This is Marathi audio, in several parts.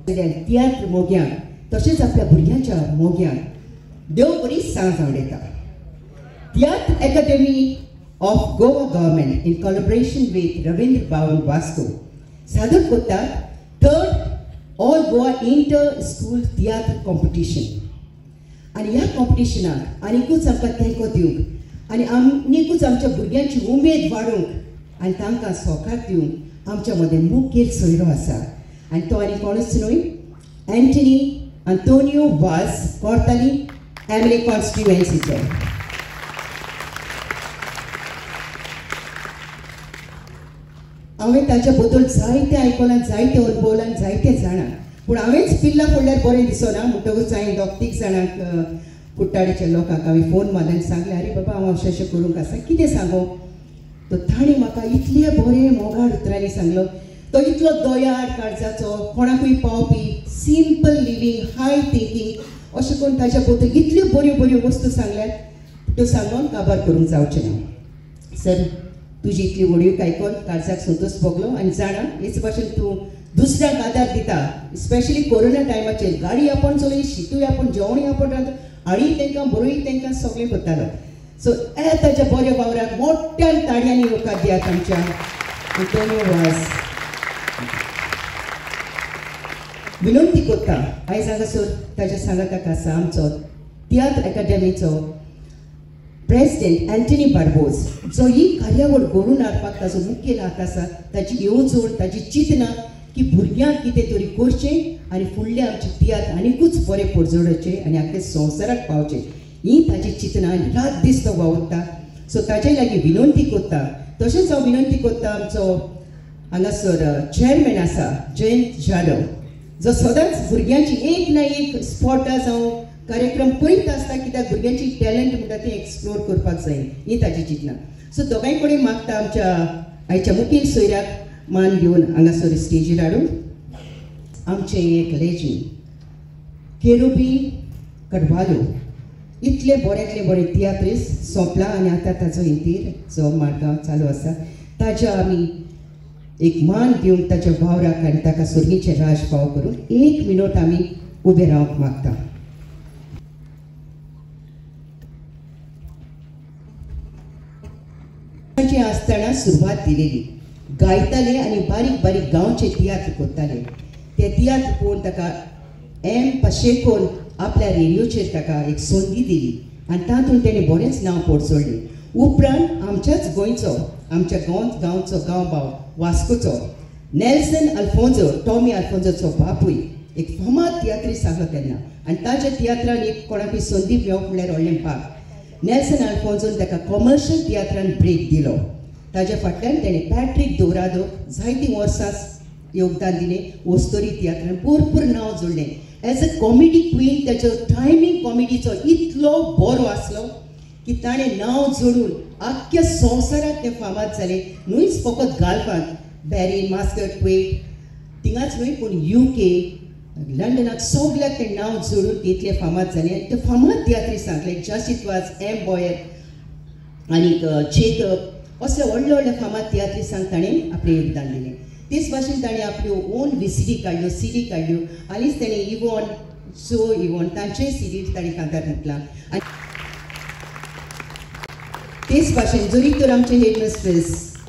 तियात्र मोग्यांक तशेंच आपल्या भुरग्यांच्या मोग्यांक देव बरी सांज आवडयता. Tiatr Academy of Goa government in collaboration with Ravindra Bhavan Vasco सादर करतात 3rd all Goa inter school tiatr competition. आनी ह्या कॉम्पिटिशनाक आनीकूच आमकां तेंको दिवंक आनी आनीकूच आमच्या भुरग्यांची उमेद वाडोवंक आनी तांकां सोकार दिवंक आमच्या मदें मुखेल सोयरो आसा. आनी तो आनी कोणूच न्हय, एंटनी आंतोनियो वाज कोर्ताली एमएलए कॉन्स्टिट्युएन्सीचो. हांवें ताच्या बद्दल जायते आयकलां, जायते अनुभवलां, जायते जाणां. पूण हांवेंच पिल्ला पडल्यार बरें दिसना. म्हणटकूच हांवें 2-3 जाणांक कुट्टाडीच्या लोकांक हांवें फोन मारल्यान सांगलें, अरे बाबा हांव अशें अशें करूंक आसा, कितें सांगो. तो ताणी म्हाका इतले बरे मोगाड उतरांनी सांगलो. तो इतलो दोयाड काळजाचो, कोणाकूय पावपी, सिंपल लिवींग, हाय थिंकींग, अशें करून ताच्या बद्दल इतल्यो बऱ्यो बऱ्यो वस्तू सांगल्यात त्यो सांगून काबार करूंक जावचें ना. सर, तुजी इतली व्हडयो आयकून काळजाक संतोश भोगलो. आनी जाणा, हेच भाशेन तूं दुसऱ्यांक आदार दिता, स्पेशली कोरोना टायमाचेर. गाडी आपण चलय, शितूय आपण, जेवणूय आपण रांदता, हाडीय तांकां, बरोय तांकां सगळें करतालो. सो ताच्या बऱ्या वावराक मोठ्यान ताळयांनी येवकार दियात आमच्या आंतोनियो वाज. विनंती करता, आयज हांगासर ताच्या सांगाताक आसा आमचो तियात्र अकादेमीचो प्रेसिडेंट एंटनी बार्बोज, जो ही कार्यावळ घडोवन हाडपाक ताजो मुखेल हात आसा. ताची येवजण, ताची चिंतना की भुरग्यांक कितें तरी करचें आनी फुडलें आमचें तियात्र आनीकूच बरें पडजोडचें आनी आख्या संवसाराक पावचें, ही ताची चिंतना रात दीस तो वावुरता. सो ताचे लागीं विनंती करता. तशेंच हांव विनंती करता आमचो हांगासर चेअरमॅन आसा जयंत जाधव, जो सदांच भुरग्यांची एक ना एक स्पॉटां जावं कार्यक्रम करीत आसता, कित्याक भुरग्यांची टॅलंट म्हणटा ती एक्सप्लोर करपाक जाय, ही ताची चिंतना. सो दोगांय कडेन मागता आमच्या आयच्या मुखेल सोयऱ्याक मान घेवन हांगासर स्टेजीर हाडून आमचें एक लेजंड केरुबी कडवालो इतले बऱ्यांतले बरे तियात्रिस्ट सोंपला आनी आतां ताजो इंतीर जो माडगांव चालू आसा, ताच्या आमी एक मान दिवंक ताच्या वावराक आनी ताका सुर्गीचे राज फाव करूंक 1 मिनट आमी उबे रावंक मागता. आसतना सुरवात दिलेली, गायताले आनी बारीक बारीक गांवचे तियात्र करताले. ते तियात्र पळोवन ताका एम पाशेकोन आपल्या रेडिओचेर ताका एक संदी दिली आनी तातूंत तेणें बरेंच नांव पडजोडलें. उपरांत आमच्याच गोंयचो, आमच्या गांवचो गांवभाव वास्कोचो नेल्सन आल्फोन्सो, टॉमी आल्फोन्सोचो बापूय एक फामाद तियात्रिस्ट आसलो तेन्ना. आनी ताच्या तियात्रान एक कोणाकूय संदी मेळप म्हणल्यार व्हडलें पाक. नेल्सन आल्फोन्सोन ताका कमर्शियल तियात्रान ब्रेक दिलो. ताच्या फाटल्यान तेणें पॅट्रीक दोरादो जायतीं वर्सां योगदान दिलें. ओस्तोरी तियात्रान भरपूर नांव जोडलें. एज अ कॉमेडी क्वीन ताचो टायमींग कॉमेडीचो इतलो बरो आसलो की ताणें नांव जोडून आख्ख्या संवसाराक तें फामाद जालें. न्हूच फकत गाल्फांत, बॅरीन, मास्कट, क्वेट थिंगाच न्हय पूण UK, लंडनाक सगळ्याक तें नांव जोडून तितलें फामाद जालें. आनी ते फामाद तियात्रिस्टांक लायक जसित वाज, एम बॉयर आनीक चेतक असले व्हडले व्हडले फामाद तियात्रिस्टांक ताणें आपलें योगदान दिलें. तेच भाशेन ताणें आपल्यो ओन VCD काडल्यो, CD काडल्यो. आनीच ताणें इवॉन, सो इवॉन तांचेय CD ताणें कांतार घातलां. तेच भाशेन जरी तर आमचे हेडमिस्ट्रेस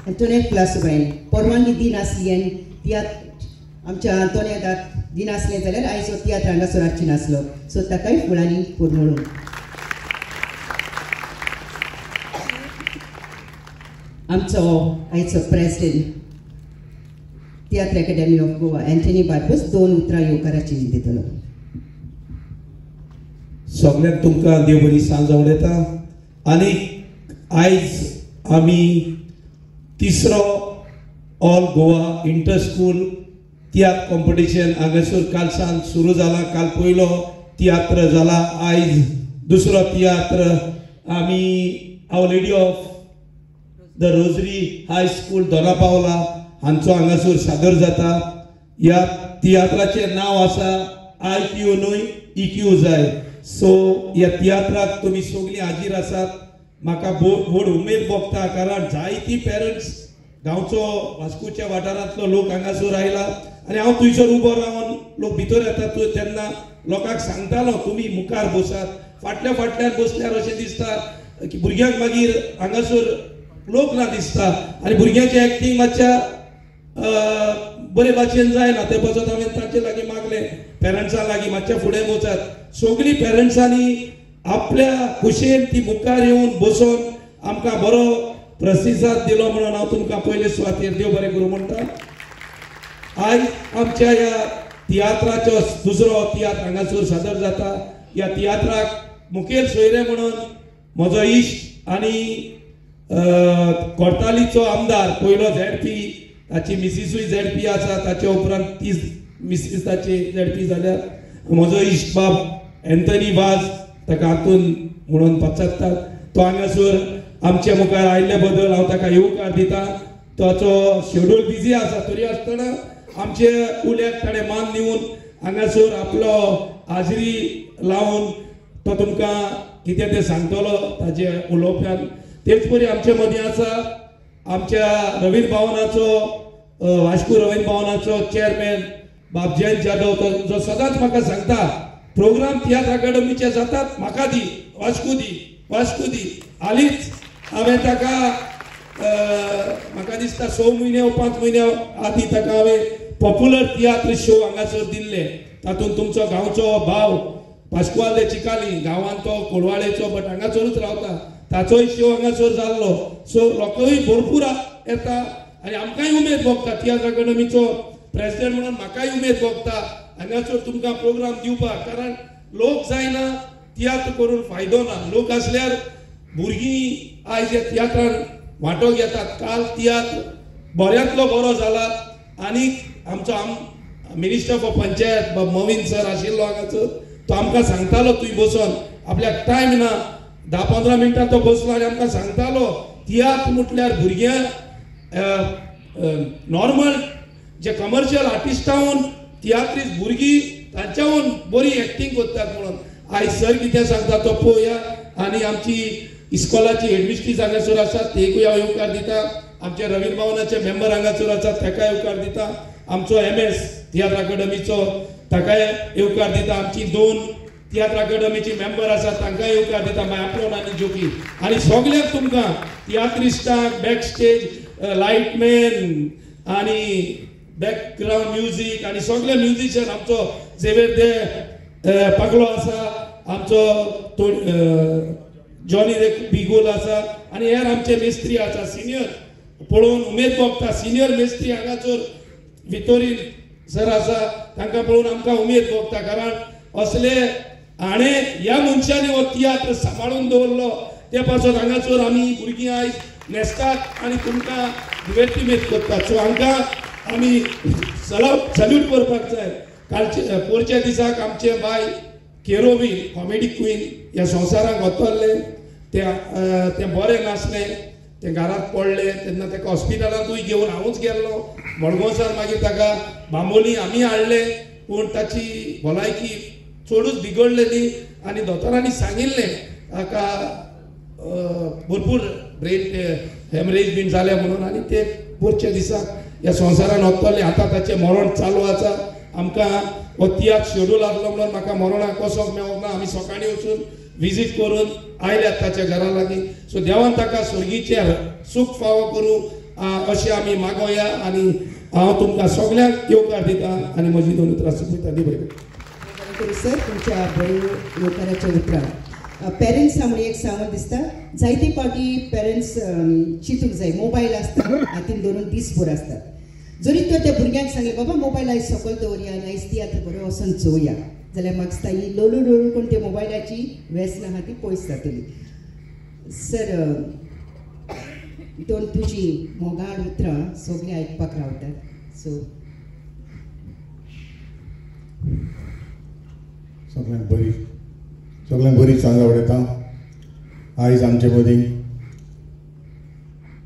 अँटोनेट क्लासोबायन परवानगी दिनासली आनी तियात्र आमच्या आंतोन्याक दिनासलें जाल्यार आयज हो तियात्र हांगासर हाडची नासलो. सो ताकाय फुलांनी पुरमळून आमचो आयचो president Tiatr Academy of Goa Antony Barbosa 2 उतरां येवकाराची दितलो. सगळ्यांक तुमकां देव बरी सांज आवडयता. आनी आयज आमी तिसरो all Goa inter school tiatr competition हांगासर काल सावन सुरू जाला. काल पयलो तियात्र जाला, आयज दुसरो तियात्र आमी Our Lady of the Rosary High School Dona Paula हांचो हांगासर सादर जाता. ह्या तियात्राचें नांव आसा IQ न्हय EQ जाय. सो ह्या तियात्राक तुमी सगळीं हाजीर आसात. म्हाका व्हड उमेद भोगता, कारण जायतीं पेरंट्स गांवचो वास्कोच्या वाठारांतलो लोक हांगासर आयला आनी हांव थंयसर उबो रावन लोक भितर येतात तेन्ना लोकांक सांगतालो तुमी मुखार बसात, फाटल्या फाटल्यान बसल्यार अशें दिसता की भुरग्यांक मागीर हांगासर लोक ना दिसता आनी भुरग्यांचें एक्टींग मातशा बरे भाशेन जायना. ते पासून हांवें तांचे लागीं मागलें पेरंट्सां लागीं मातशें फुडें वचात. सगळीं पेरंट्सांनी आपल्या खुशेन ती मुखार येवन बसून आमकां बरो प्रतिसाद दिलो म्हणून हांव तुमकां पयले सुवातेर देव बरें करूं म्हणटा. आयज आमच्या ह्या तियात्राचो दुसरो तियात्र हांगासर सादर जाता. ह्या तियात्राक मुखेल सोयरे म्हणून म्हजो इश्ट आनी कोर्तालीचो आमदार पयलो ZP, ताची मिसिसूय ZP आसा, ताचे उपरांत 30 मिसीस ताचे ZP जाल्यार म्हजो इश्ट बाब एंथनी वाज, ताका हातून म्हणून 75 तो हांगासर आमच्या मुखार आयिल्ले बद्दल हांव ताका येवकार दिता. ताचो शेड्यूल बिजी आसा तरी आसतना आमचे उल्याक ताणें मान दिवन हांगासर आपलो हाजरी लावन तो तुमकां कितें तें सांगतलो ताचे उलोवप्यान. तेच परी आमचे मदीं आसा आमच्या रवींद्र भवनाचो वास्को रवींद्र भवनाचो चेअरमॅन बाब जयंत जाधव, जो सदांच म्हाका सांगता प्रोग्राम तियात्र अकादमीचे जातात म्हाका दी, वास्को दी. हालींच हांवें ताका म्हाका दिसता 6 म्हयने वा 5 म्हयने आदीं ताका हांवें पॉप्युलर तियात्र शो हांगासर दिल्ले. तातूंत तुमचो गांवचो भाव पास्कुआल दे चिकाली, गांवांत तो कोडवाळेचो बट हांगासरूच रावता, ताचोय शो हांगासर जाल्लो. सो लोकूय भरपूर येता आनी आमकांय उमेद भोगता. तियात्र अकादमीचो प्रेसिडेंट म्हणून म्हाकाय उमेद भोगता हांगासर तुमकां प्रोग्राम दिवपाक. कारण लोक जायना तियात्र करून फायदो ना. लोक आसल्यार भुरगीं आयज ह्या तियात्रान वांटो घेतात. काल तियात्र बऱ्यांतलो बरो जाला आनी आमचो मिनिस्टर फॉर पंचायत मवीन सर आशिल्लो हांगासर, तो आमकां सांगतालो तुवें बसून, आपल्याक टायम ना 10-15 मिनटां तो बसलो आनी आमकां सांगतालो तियात्र म्हटल्यार भुरग्यांक नॉर्मल जे कमर्शियल आर्टिस्टाहून तियात्रीस्ट भुरगीं तांच्याहून बरी एक्टींग करतात म्हणून. आयज सर कितें सांगता तो पळोवया. आनी आमची इस्कॉलाची हेडमिस्ट्रीस हांगासर आसा तेकूय हांव येवकार दिता. आमचे रवींद्र भवनाचे मेंबर हांगासर आसात ताकाय येवकार दिता. आमचो MS तियात्र अकादमीचो ताकाय येवकार दिता. आमची 2 तियात्र अकादमीची मेंबर आसात तांकांय येवकार दिता. मागीर आपलो आनी जोकी आनी सगळ्यांक तुमकां तियात्रिस्टांक बॅक स्टेज लायटमॅन आनी बॅकग्राउंड म्युजीक आनी सगळे म्युजिशियन आमचो झेवेर दे पगलो आसा, आमचो जॉनी रे बिगोल आसा आनी हेर आमचे मेस्त्री आसा सिनियर. पळोवन उमेद भोगता. सिनियर मेस्त्री हांगासर वितोरीन सर आसा तांकां पळोवन आमकां उमेद भोगता. कारण असले हाणें ह्या मनशांनी हो तियात्र सांबाळून दवरलो ते पासून हांगासर आमी भुरगीं आयज न्हेसतात आनी तुमकां दुवेतीमेत करतात. सो हांकां आमी सल्यूट करपाक जाय. कालचे पोरच्या दिसाक आमचे बाय केरोवी कॉमेडी क्वीन ह्या संवसाराक वतरले, ते बरे नासले, ते घरात पडले तेन्ना ताका हॉस्पिटलांतूय घेवन हांवूच गेल्लो. मडगांवसान मागीर ताका बांबोली आमी हाडले पूण ताची भलायकी चडूच बिगडलेली आनी दोतोरांनी सांगिल्लें ताका भरपूर ब्रेन हेमरेज बीन जाले म्हणून आनी ते पोरच्या दिसाक ह्या संवसारान वतरले. आतां ताचें मरण चालू आसा. आमकां हो तियात्र शेड्यूल आसलो म्हणून म्हाका मरणाक वचोंक मेळोंक ना. आमी सकाळीं वचून विजीट करून आयल्यात ताच्या घरा लागीं. सो देवान ताका स्वर्गीचें सूख फावो करूं अशें आमी मागोया आनी हांव तुमकां सगळ्यांक येवकार दिता आनी म्हजी 2 उतरां सोंपयता. दी बरें सर तुमच्या बरे येवकाराच्या उतरां. पेरंट्स म्हणून एक सांगून दिसता जायते फावटी पेरंट्स चिंतूंक जाय मोबायल आसता हातीन धरून दिसभर आसतात. जरी तर त्या भुरग्यांक सांगलें बाबा मोबायल आयज सकयल दवरया आनी आयज तियात्र बरो वचून चोवया जाल्यार म्हाका दिसता ही लोलू लोलू करून त्या मोबायलाची व्यसनां आहा ती पयस जातली. सर दोन तुजी मोगाळ उतरां सगळीं आयकपाक रावतात. सो सगळ्यांक बरी सांज आवडटा. आयज आमचे मदीं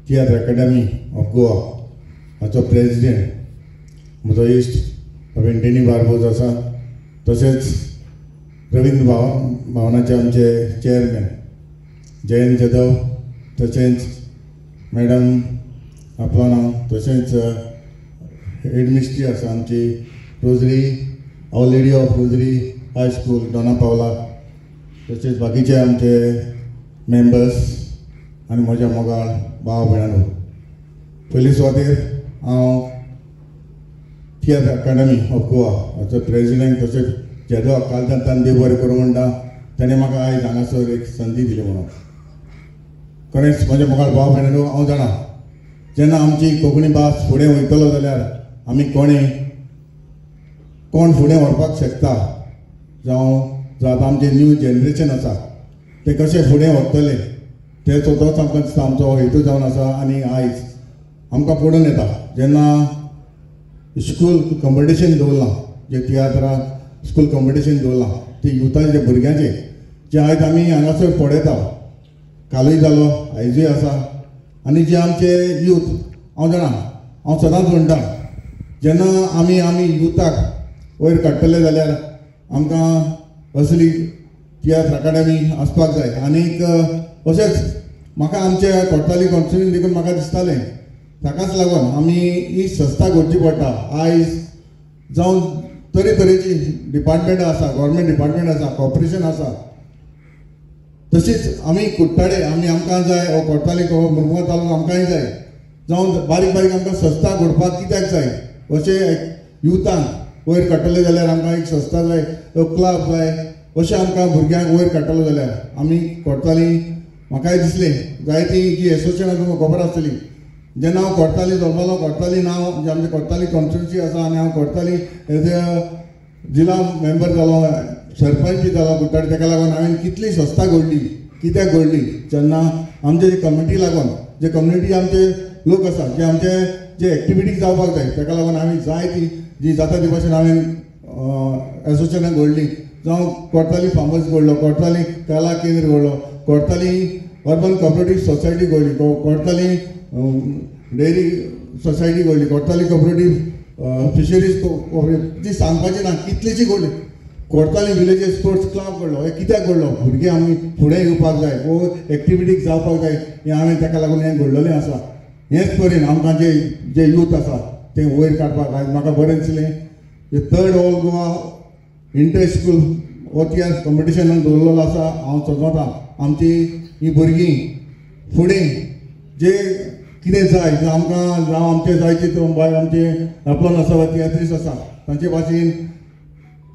तियात्र अकादमी ऑफ गोवा हाचो प्रेसिडेंट म्हजो इश्ट एंटनी बार्बोज आसा. तशेंच रवींद्र भवनाचे आमचे चेअरमॅन जयंत जाधव, तशेंच मॅडम आपलो नांव, तशेंच हेडमिस्ट्री आसा आमची Rosary Our Lady of Rosary High School Dona Paula, तशेंच बाकीचे आमचे मेंबर्स आनी म्हज्या मोगाळ भाव भयणांनो, पयली सुवातेर हांव थिएटर अकादमी ऑफ गोवा हाचो प्रेसिडेंट तशेंच जेदो कालतान देव बरें करूं म्हणटा ताणें म्हाका आयज हांगासर एक संदी दिली म्हणून. खरेंच म्हज्या मोगाळ भाव भयणांनो, हांव जाणा जेन्ना आमची कोंकणी भास फुडें वयतलो जाल्यार आमी कोण फुडें व्हरपाक शकता, जावं आतां आमचें न्यू जनरेशन आसा ते कशें फुडें व्हरतले तेचो तोच आमकां दिसता आमचो हेतू जावन आसा. आनी आयज आमकां पडून येता जेन्ना स्कूल कॉम्पिटिशन दवरलां, जे तियात्राक स्कूल कॉम्पिटिशन दवरलां ते युथाचे जे भुरग्यांचे जे आयज आमी हांगासर पळयता, कालूय जालो आयजूय आसा. आनी जे आमचे यूथ, हांव जाणा हांव सदांच म्हणटा जेन्ना आमी युथाक वयर काडटले जाल्यार आमकां असली तियात्र अकादमी आसपाक जाय. आनीक अशेंच म्हाका आमचे कोर्ताली कॉन्स्टिट्युन्सी देखून म्हाका दिसतालें ताकाच लागून आमी ही संस्था घडची पडटा. आयज जावं तरेतरेची डिपार्टमेंटां आसा, गव्हर्मेंट डिपार्टमेंट आसा, कॉर्पोरेशन आसा, तशीच आमी कुट्टाडे आमकां जाय, कोर्ताली मुरमुगांव तालुको आमकांय जाय, जावं बारीक बारीक आमकां संस्था घडपाक कित्याक जाय. अशें युथांक वयर काडटले जाल्यार आमकां एक संस्था जाय, क्लब जाय. अशें आमकां भुरग्यांक वयर काडटलो जाल्यार आमी कोर्ताली, म्हाकाय दिसलें जायतीं जी एसोसिएशनां तुमकां खबर आसतली. जेन्ना हांव कोर्ताली जल्मलो, कोर्ताली नांव जे आमचे कोर्ताली कॉन्स्टिट्युन्सी आसा आनी हांव कोर्ताली एज अ जिल्ला मेंबर जालो, सरपंच जालो कुट्टाडे, ताका लागून हांवें कितली संस्था घडली. कित्याक घडली जेन्ना आमचे जे कम्युनिटी लागून, जे कम्युनिटी आमचे लोक आसा, जे आमचे जे एक्टिविटीज जावपाक जाय, ताका लागून हांवें जायती जी जाता ते भाशेन हांवें एसोसिएशनां घडलीं. जावं कोर्ताली फार्मर्स घडलो, कोर्ताली कला केंद्र घडलो, कोर्ताली अर्बन कॉपरेटीव सोसायटी घडली, कोर्ताली डेअरी सोसायटी घडली, कोर्ताली कॉपरेटीव फिशरीज ती सांगपाची ना कितलीची घडली. Cortalim villages sports club घडलो. हे कित्याक घडलो? भुरगे आमी फुडें येवपाक जाय, वो एक्टिविटीक जावपाक जाय, हें हांवें ताका लागून हें घडलेलें आसा. हेच परीन आमकां जे यूथ आसा ते वयर काडपाक आयज म्हाका बरें दिसलें. Third all Goa inter school हो तियात्र कॉम्पिटिशनान दवरलेलो आसा. हांव समजता आमची ही भुरगीं फुडें जे कितें जाय आमकां, जावं आमचे जायते आमचे आपलो आसा तियात्रीस आसा तांचे भाशेन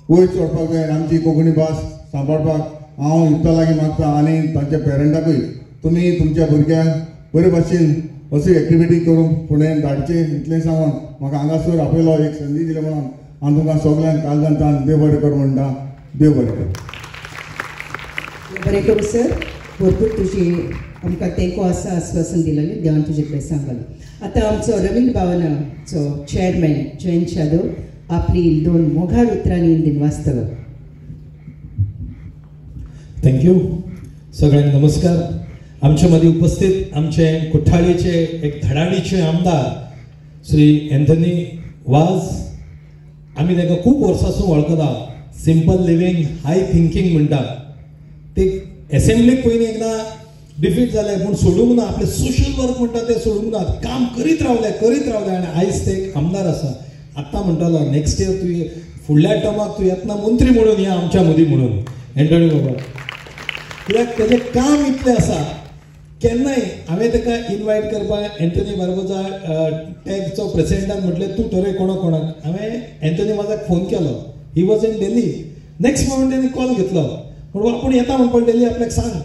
वयर चडपाक जाय. आमची कोंकणी भास सांबाळपाक हांव युथा लागीं मागता आनी तांच्या पेरंटाकूय तुमी तुमच्या भुरग्यांक बरे भाशेन अशी एक्टिविटी करून फुडें धाडचे इतलें सांगून म्हाका हांगासर आपयलो, एक संदी दिली म्हणून हांव तुमकां सगळ्यांक कालजांतान देव बरें कर म्हणटा. देव बरें कर. बरें करूं सर. भरपूर तुजी आमकां तेंको आसा आस्वासन दिलेलें, देवान तुजे कडेन सांगलें. आतां आमचो रवींद्र भवनाचो चेअरमॅन जयंत जाधव आपली 2 मोगाळ उतरांनी दिन वाचतलो. थँक्यू. सगळ्यांक नमस्कार. आमच्या मध्ये उपस्थित आमचे कुठ्ठाळीचे एक धडाडीचे आमदार श्री एंथनी वाज. आम्ही ताका खूब वर्सांसून वळखता. सिंपल लिव्हिंग हाय थिंकिंग म्हणटा ते. असेंब्लीक पयलीं एकदां डिफीट जाले पूण सोडूंक ना. आपले सोशल वर्क म्हणटा ते सोडूंक ना. काम करीत रावले आनी आयज ते एक आमदार आसा. आत्तां म्हणटालो नेक्स्ट इयर तूं फुडल्या टर्माक तूं येतना मंत्री म्हणून या आमच्या मदीं म्हणून. एंटनी बाबा कित्याक तेजें काम इतलें आसा. केन्नाय हांवें ताका इनवायट करपाक एंथनी बार्बोजा टॅगचो प्रेसिडेंटान म्हटलें तूं थरय कोणाक. हांवें एंथनी वाजाक फोन केलो. He was in Delhi. Next moment ताणें कॉल घेतलो म्हणून आपूण येता म्हणपाक दिल्ली आपल्याक सांग.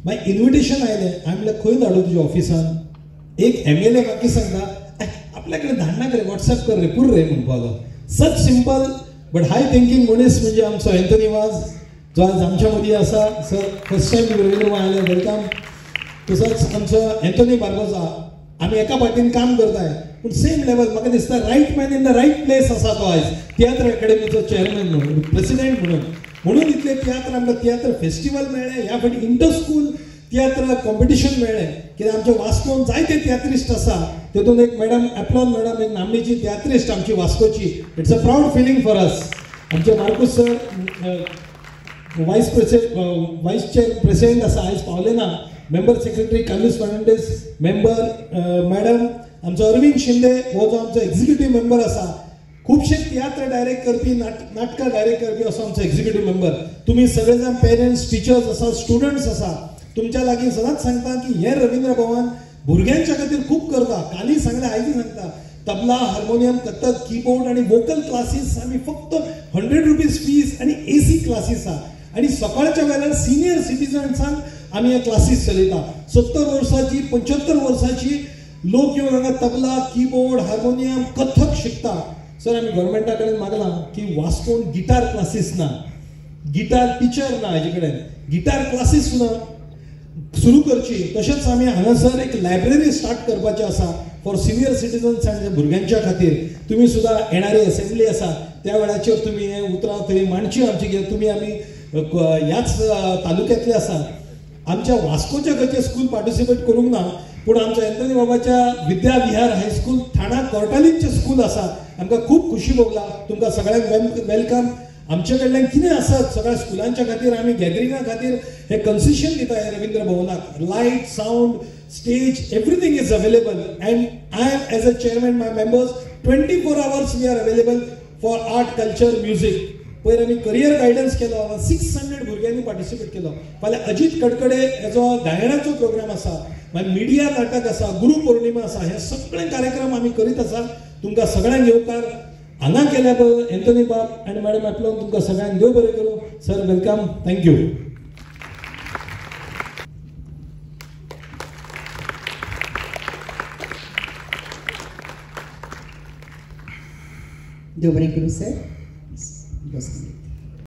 मागीर इन्विटेशन आयलें. हांवें म्हणलें खंय धाडूं तुज्या ऑफिसान. एक MLA म्हाका सांगता आपल्या कडेन धाडना रे, व्हॉट्सॲप कर रे, पूर रे म्हणपाक. सच सिंपल बट हाय थिंकिंग मनीस म्हणजे आमचो एंथनी वाज, जो आज आमच्या मदीं आसा. सर फर्स्ट टायम रवींद्र आयले, वेलकम. तसोच आमचो एंथनी बार्बोजा. आमी एका पार्टीन काम करताय पूण सेम लेवल म्हाका दिसता right man in the right place आसा तो आयज तियात्र अकादमीचो चेअरमॅन म्हणून, प्रेसिडेंट म्हणून इतले तियात्र आमकां तियात्र फेस्टिवल मेळ्ळे. ह्या फावटी इंटर स्कूल तियात्र कॉम्पिटिशन मेळ्ळें. कित्याक आमच्या वास्कोन जायते तियात्रिस्ट आसा. तेतून एक मॅडम एप्लॉन मॅडम एक नामनेची तियात्रिस्ट आमची वास्कोची. It's a proud feeling for us. आमचे Marcus sir vice chair president आसा, आयज पावले ना. Member secretary Carlos Fernandes member, madam आमचो अरविंद शिंदे हो जो आमचो एक्झिक्युटीव मेंबर आसा. खूबशे तियात्र डायरेक्ट करपी नाटकां डायरेक्ट करपी असो आमचो एक्झिक्युटीव मेंबर. तुम्ही सगळे जाण पेरंट्स टिचर्स आसा स्टुडंट्स आसा तुमच्या लागीं सदांच सांगता की हे रवींद्र भवन भुरग्यांच्या खातीर खूब करता. काली सांगलें आयज सांगता तबला हार्मोनियम कथक कीबोर्ड आणि वोकल क्लासीस आमी फक्त 100 रुपीज फीस आणि AC क्लासीस आहा. आणि सकाळच्या वेळार सिनियर सिटीजन्सांक आमी हे क्लासीस चलयता. 70 वर्सांची 75 वर्सांची लोक येवन हांगा तबला कीबोर्ड हार्मोनियम कथक शिकता. सर आमी गव्हर्मेंटा कडेन मागलां की वास्कोन गिटार क्लासीस ना, गिटार टिचर ना, हेजे कडेन गिटार क्लासीस सुद्दां सुरू करची. तशेंच आमी हांगासर एक लायब्ररी स्टार्ट करपाचें आसा फॉर सिनियर सिटीजन्स आनी भुरग्यांच्या खातीर. तुमी सुद्दां येणारी असेंब्ली आसा त्या वेळाचेर तुमी हे उतरां थंय मांडची आमची कित्याक तुमी आमी ह्याच तालुक्यांतले आसा. आमच्या वास्कोच्या खंयचे स्कूल पार्टिसिपेट करूंक ना पूण आमच्या एंथनी बाबाच्या विद्या विहार हायस्कूल ठाणा कोर्टालींचे स्कूल आसा. आमकां खूब खुशी भोगला. तुमकां सगळ्यांक वेलकम. आमचे कडल्यान कितें आसत सगळ्या स्कुलांच्या खातीर आमी गॅदरिंगा खातीर हे कन्सेशन दिता हे रवींद्र भवनाक. Light sound stage everything is available and I am as a chairman my members 24 hours we are available for art culture music. पयर आमी करियर गायडन्स केलो 600 भुरग्यांनी पार्टिसिपेट केलो. फाल्यां अजित कडकडे हेजो गायनाचो प्रोग्राम आसा. मागीर मिडिया नाटक आसा, गुरू पौर्णिमा आसा. हे सगळे कार्यक्रम आमी करीत आसा. तुमकां सगळ्यांक येवकार. हांगा केल्या एंथनी बाब आनी मॅडम एपलोन तुमकां सगळ्यांक देव बरें करूं. Sir welcome. थँक्यू. देव बरें करूं सर.